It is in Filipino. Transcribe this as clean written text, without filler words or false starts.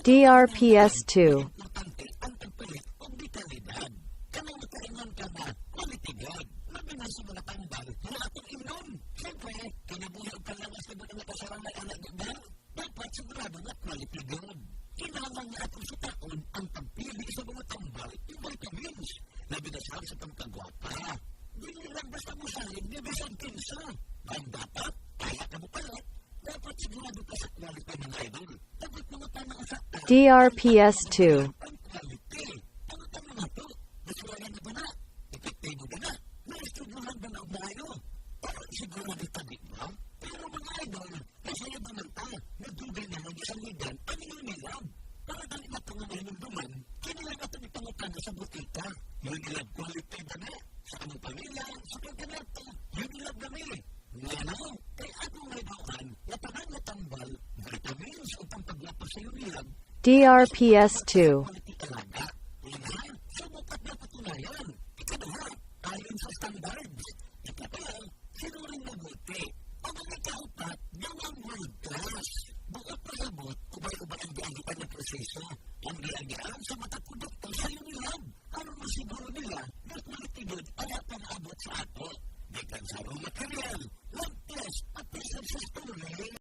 DRPS2. Importante ang pagpalit o vitalidad. Kanang nakaingon ka na, quality God. Mabinasa mo na tambal, wala atong inom. Siyempre, kinabuhi ka lang sa mga nakasarang may anak diba? Dapat sigurado na quality God. Kailangan na atong sitaon ang pagpili sa mga tambal yung vitamins. Nabinasal sa pagkagwapa. Dili lang basta mo salig, di bisan kinsa. Ang dapat, kaya ka mo palit. Dapat sigurado ka sa quality ng idol. Dapat mga tanong sa DRPS2. ang quality. Ano tanong na to? Nasuwalan na ba na? Epektibo ba na? Naistuduhan ba na ang bayo? Parang siguro dito di ba? Pero mga idol, nasaya ba man ta? Nagdugay na lang isang ligan, ano yung nilab? Para dali na ito nga mahinunduman, kinilang ito ipangutan na sa butika. Yung nilab quality ba na? Sa among pamilya, sa pagkanato, yung nilab kami. Nga na, kaya atong naibawan, natanang natambal, vitamins o pampaglapas sa yung nilab, DRPS2. quality talaga. Una, subukat na patunayan. Ikaduha,